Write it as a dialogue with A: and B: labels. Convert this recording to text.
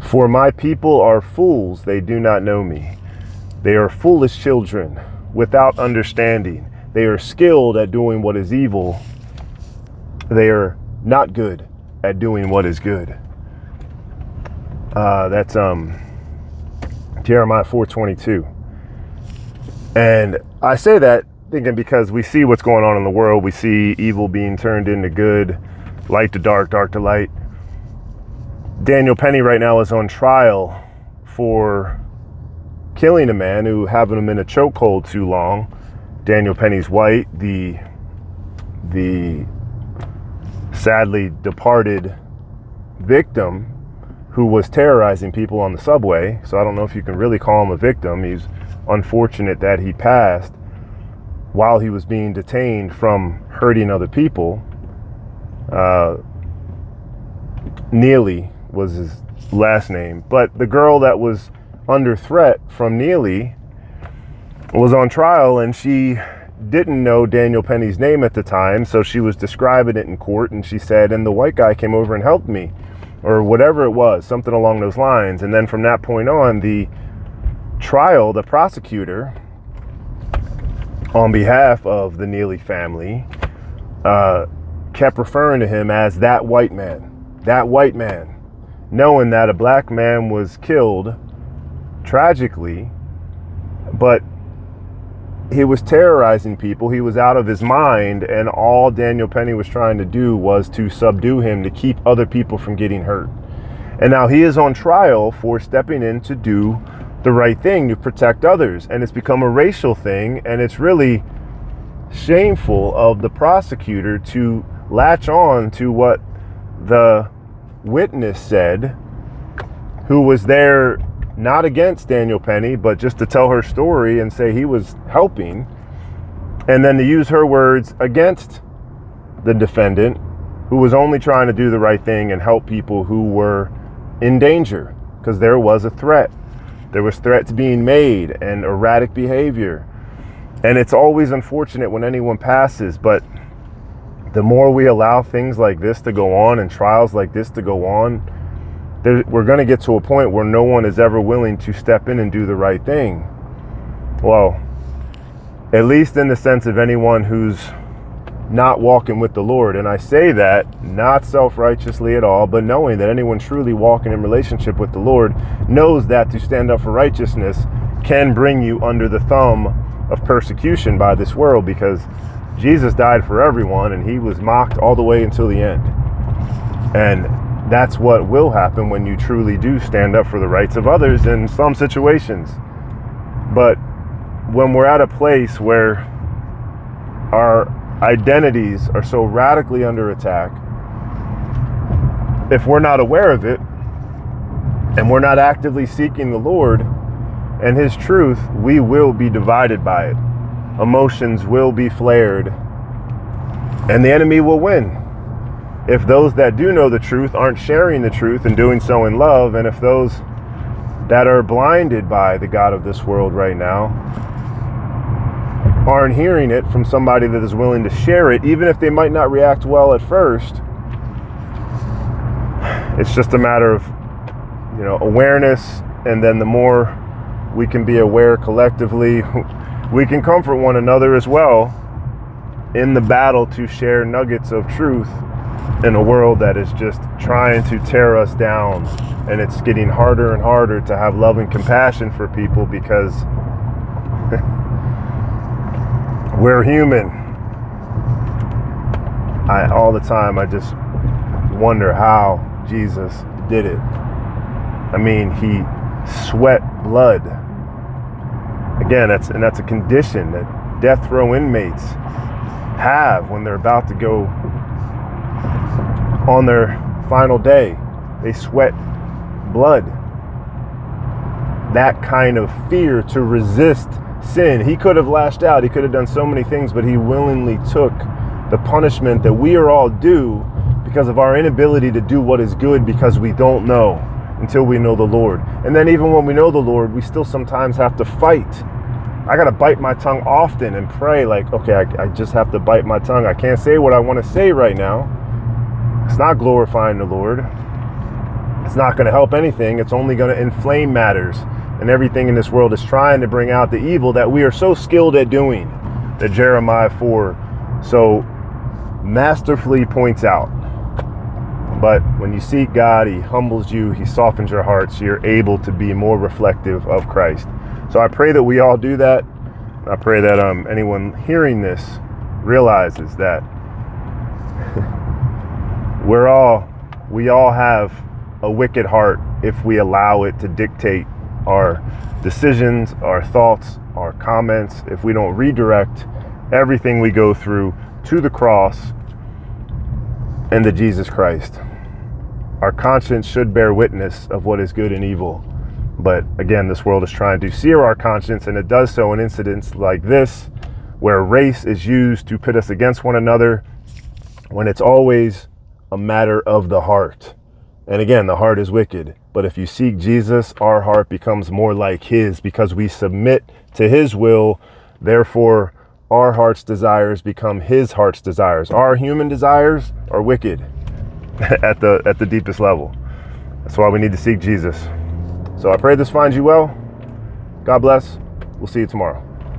A: For my people are fools, they do not know me. They are foolish children without understanding. They are skilled at doing what is evil. They are not good at doing what is good. That's Jeremiah 4:22. And I say that thinking because we see what's going on in the world. We see evil being turned into good, light to dark, dark to light. Daniel Penny right now is on trial for killing a man who having him in a chokehold too long. Daniel Penny's white, the sadly departed victim who was terrorizing people on the subway. So I don't know if you can really call him a victim. He's unfortunate that he passed while he was being detained from hurting other people. Neely was his last name. But the girl that was under threat from Neely was on trial, and she didn't know Daniel Penny's name at the time, so she was describing it in court, and she said, and the white guy came over and helped me, or whatever it was, something along those lines. And then from that point on, the prosecutor, on behalf of the Neely family, kept referring to him as that white man, knowing that a black man was killed tragically, but he was terrorizing people. He was out of his mind, and all Daniel Penny was trying to do was to subdue him, to keep other people from getting hurt. And now he is on trial for stepping in to do the right thing, to protect others. And it's become a racial thing, and it's really shameful of the prosecutor to latch on to what the witness said, who was there not against Daniel Penny, but just to tell her story and say he was helping, and then to use her words against the defendant, who was only trying to do the right thing and help people who were in danger, because there was a threat. There was threats being made and erratic behavior. And it's always unfortunate when anyone passes, but the more we allow things like this to go on and trials like this to go on, we're going to get to a point where no one is ever willing to step in and do the right thing. Well, at least in the sense of anyone who's not walking with the Lord. And I say that not self-righteously at all, but knowing that anyone truly walking in relationship with the Lord knows that to stand up for righteousness can bring you under the thumb of persecution by this world, because Jesus died for everyone and he was mocked all the way until the end. And that's what will happen when you truly do stand up for the rights of others in some situations. But when we're at a place where our identities are so radically under attack, if we're not aware of it and we're not actively seeking the Lord and his truth, we will be divided by it. Emotions will be flared, and the enemy will win. If those that do know the truth aren't sharing the truth and doing so in love, and if those that are blinded by the God of this world right now aren't hearing it from somebody that is willing to share it, even if they might not react well at first, it's just a matter of, awareness. And then the more we can be aware collectively, we can comfort one another as well in the battle to share nuggets of truth in a world that is just trying to tear us down. And it's getting harder and harder to have love and compassion for people, because we're human. All the time I just wonder how Jesus did it. I mean, he sweat blood. Again, that's a condition that death row inmates have when they're about to go on their final day. They sweat blood. That kind of fear to resist sin. He could have lashed out. He could have done so many things, but he willingly took the punishment that we are all due because of our inability to do what is good, because we don't know until we know the Lord. And then even when we know the Lord, we still sometimes have to fight. I got to bite my tongue often and pray like, okay, I just have to bite my tongue. I can't say what I want to say right now. It's not glorifying the Lord. it's not going to help anything. It's only going to inflame matters. And everything in this world is trying to bring out the evil that we are so skilled at doing, that Jeremiah 4 so masterfully points out. But when you seek God, he humbles you, he softens your hearts, you're able to be more reflective of Christ. So I pray that we all do that. I pray that anyone hearing this realizes that we all have a wicked heart if we allow it to dictate our decisions, our thoughts, our comments, if we don't redirect everything we go through to the cross and to Jesus Christ. Our conscience should bear witness of what is good and evil. But again, this world is trying to sear our conscience, and it does so in incidents like this, where race is used to pit us against one another, when it's always a matter of the heart. And again, the heart is wicked. But if you seek Jesus, our heart becomes more like his because we submit to his will. Therefore, our heart's desires become his heart's desires. Our human desires are wicked at the deepest level. That's why we need to seek Jesus. So I pray this finds you well. God bless. We'll see you tomorrow.